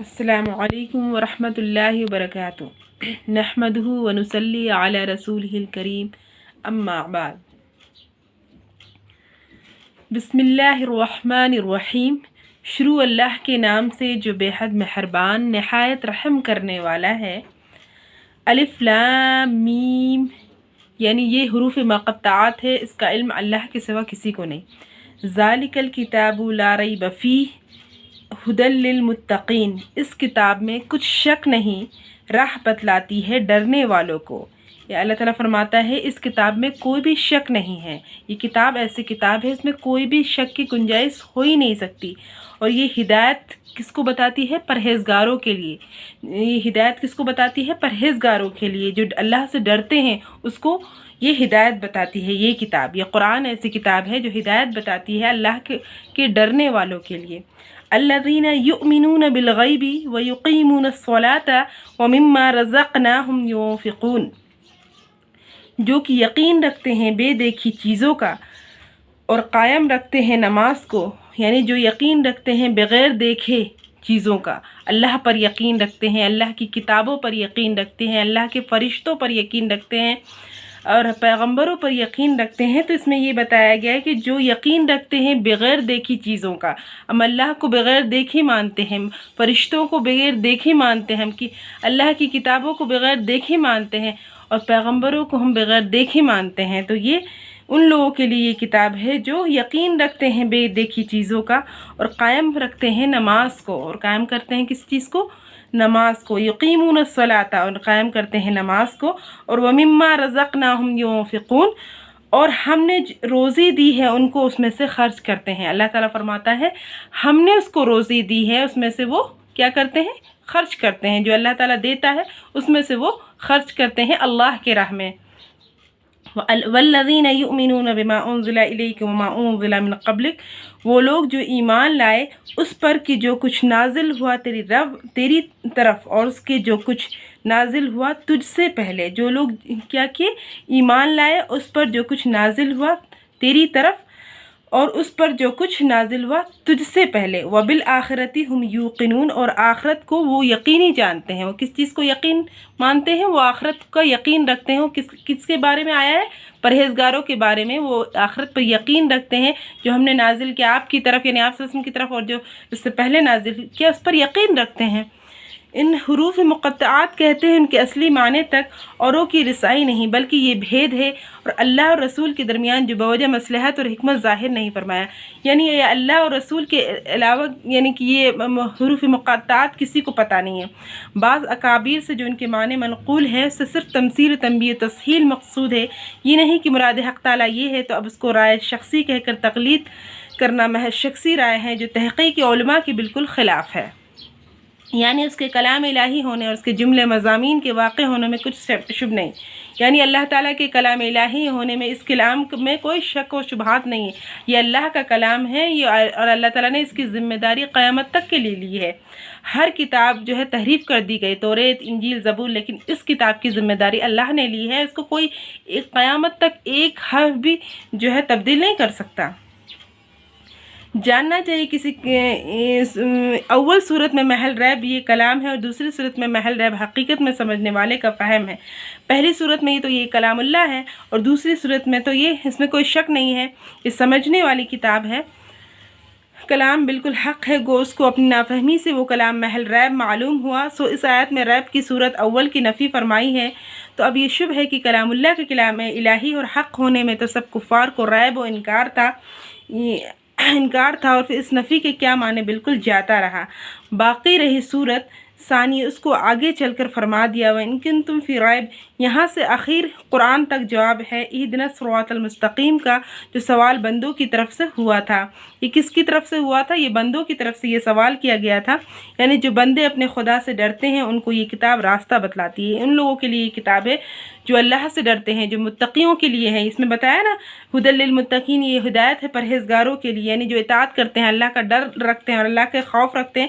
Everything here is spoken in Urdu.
السلام علیکم ورحمۃ اللہ وبرکاتہ نحمدہ ونصلی علی رسولہ الکریم اما بعد بسم اللہ الرحمن الرحیم شروع اللہ کے نام سے جو بے حد مہربان نہایت رحم کرنے والا ہے۔ الف لام میم یعنی یہ حروف مقطعات ہے، اس کا علم اللہ کے سوا کسی کو نہیں۔ ذالک الکتاب لا ریب فیہ ہدی للمتقین، اس کتاب میں کچھ شک نہیں، راہ بتلاتی ہے ڈرنے والوں کو۔ یا اللہ تعالیٰ فرماتا ہے اس کتاب میں کوئی بھی شک نہیں ہے، یہ کتاب ایسی کتاب ہے اس میں کوئی بھی شک کی گنجائش ہو ہی نہیں سکتی، اور یہ ہدایت کس کو بتاتی ہے؟ پرہیزگاروں کے لیے۔ یہ ہدایت کس کو بتاتی ہے؟ پرہیزگاروں کے لیے، جو اللہ سے ڈرتے ہیں اس کو یہ ہدایت بتاتی ہے۔ یہ کتاب، یہ قرآن ایسی کتاب ہے جو ہدایت بتاتی ہے اللہ کے ڈرنے والوں کے لیے۔ الذین یؤمنون بالغیب ویقیمون الصلاة ومما رزقناہم ينفقون، جو کہ یقین رکھتے ہیں بے دیکھی چیزوں کا اور قائم رکھتے ہیں نماز کو، یعنی جو یقین رکھتے ہیں بغیر دیکھے چیزوں کا، اللہ پر یقین رکھتے ہیں، اللہ کی کتابوں پر یقین رکھتے ہیں، اللہ کے فرشتوں پر یقین رکھتے ہیں اور پیغمبروں پر یقین رکھتے ہیں۔ تو اس میں یہ بتایا گیا ہے کہ جو یقین رکھتے ہیں بغیر دیکھی چیزوں کا، ہم اللہ کو بغیر دیکھے مانتے ہیں، فرشتوں کو بغیر دیکھے مانتے ہیں، کہ اللہ کی کتابوں کو بغیر دیکھے مانتے ہیں اور پیغمبروں کو ہم بغیر دیکھے مانتے ہیں، تو یہ ان لوگوں کے لیے یہ کتاب ہے جو یقین رکھتے ہیں بے دیکھی چیزوں کا اور قائم رکھتے ہیں نماز کو، اور قائم کرتے ہیں کس چیز کو؟ نماز کو۔ یقیمون الصلاۃ، اور قائم کرتے ہیں نماز کو، اور ومما رزقناہم ينفقون، اور ہم نے روزی دی ہے ان کو اس میں سے خرچ کرتے ہیں۔ اللہ تعالیٰ فرماتا ہے ہم نے اس کو روزی دی ہے، اس میں سے وہ کیا کرتے ہیں؟ خرچ کرتے ہیں۔ جو اللہ تعالیٰ دیتا ہے اس میں سے وہ خرچ کرتے ہیں اللہ کے راہ میں۔ والذین یؤمنون بما انزل الیک وما انزل من قبلک، وہ لوگ جو ایمان لائے اس پر کہ جو کچھ نازل ہوا تیری طرف، اور اس کے جو کچھ نازل ہوا تجھ سے پہلے۔ جو لوگ کیا کیے؟ ایمان لائے اس پر جو کچھ نازل ہوا تیری طرف اور اس پر جو کچھ نازل ہوا تجھ سے پہلے۔ وبالآخرۃ ہم یوقنون، اور آخرت کو وہ یقینی جانتے ہیں۔ وہ کس چیز کو یقین مانتے ہیں؟ وہ آخرت کا یقین رکھتے ہیں۔ وہ کس کے بارے میں آیا ہے؟ پرہیزگاروں کے بارے میں۔ وہ آخرت پر یقین رکھتے ہیں، جو ہم نے نازل کیا آپ کی طرف، یعنی آپ صلی اللہ علیہ وسلم کی طرف، اور جو اس سے پہلے نازل کیا اس پر یقین رکھتے ہیں۔ ان حروف مقطعات کہتے ہیں ان کے اصلی معنی تک اوروں کی رسائی نہیں، بلکہ یہ بھید ہے اور اللہ اور رسول کے درمیان جو بوجہ مصلحت اور حکمت ظاہر نہیں فرمایا، یعنی یہ اللہ اور رسول کے علاوہ، یعنی کہ یہ حروف مقطعات کسی کو پتہ نہیں ہے۔ بعض اکابیر سے جو ان کے معنی منقول ہے اس سے صرف تمثیل تنبیہ تسہیل مقصود ہے، یہ نہیں کہ مراد حق تعالیٰ یہ ہے، تو اب اس کو رائے شخصی کہہ کر تقلید کرنا محض شخصی رائے ہے جو تحقیق علماء کے بالکل خلاف ہے، یعنی اس کے کلام الہی ہونے اور اس کے جملے مضامین کے واقع ہونے میں کچھ شبہ نہیں، یعنی اللہ تعالیٰ کے کلام الہی ہونے میں اس کلام میں کوئی شک و شبہات نہیں ہے، یہ اللہ کا کلام ہے، اور اللہ تعالیٰ نے اس کی ذمہ داری قیامت تک کے لیے لی ہے۔ ہر کتاب جو ہے تحریف کر دی گئی، توریت، انجیل، زبور، لیکن اس کتاب کی ذمہ داری اللہ نے لی ہے، اس کو کوئی قیامت تک ایک حرف بھی جو ہے تبدیل نہیں کر سکتا۔ جاننا چاہیے کسی اول صورت میں محل ریب یہ کلام ہے، اور دوسری صورت میں محل ریب حقیقت میں سمجھنے والے کا فہم ہے۔ پہلی صورت میں یہ کلام اللہ ہے، اور دوسری صورت میں تو اس میں کوئی شک نہیں ہے، یہ سمجھنے والی کتاب ہے، کلام بالکل حق ہے، گو اس کو اپنی نافہمی سے وہ کلام محل ریب معلوم ہوا، سو اس آیت میں ریب کی صورت اول کی نفی فرمائی ہے۔ تو اب یہ شبہ ہے کہ کلام اللہ کے کلام الہی اور حق ہونے میں تو سب کفار کو ریب و انکار تھا، اور پھر اس نفی کے کیا معنی بالکل جاتا رہا۔ باقی رہی صورت ثانی، اس کو آگے چل کر فرما دیا وَإِن كُنتُمْ فِي رَيْبٍ، یہاں سے آخر قرآن تک جواب ہے اهدنا الصراط المستقیم کا، جو سوال بندوں کی طرف سے ہوا تھا۔ یہ کس کی طرف سے ہوا تھا؟ یہ بندوں کی طرف سے یہ سوال کیا گیا تھا، یعنی جو بندے اپنے خدا سے ڈرتے ہیں ان کو یہ کتاب راستہ بتلاتی ہے، ان لوگوں کے لیے یہ کتاب ہے جو اللہ سے ڈرتے ہیں، جو متقیوں کے لیے ہے۔ اس میں بتایا نا ہدی للمتقین، یہ ہدایت ہے پرہیزگاروں کے لیے، یعنی جو اطاعت کرتے ہیں، اللہ کا ڈر رکھتے ہیں اور اللہ کے خوف رکھتے ہیں،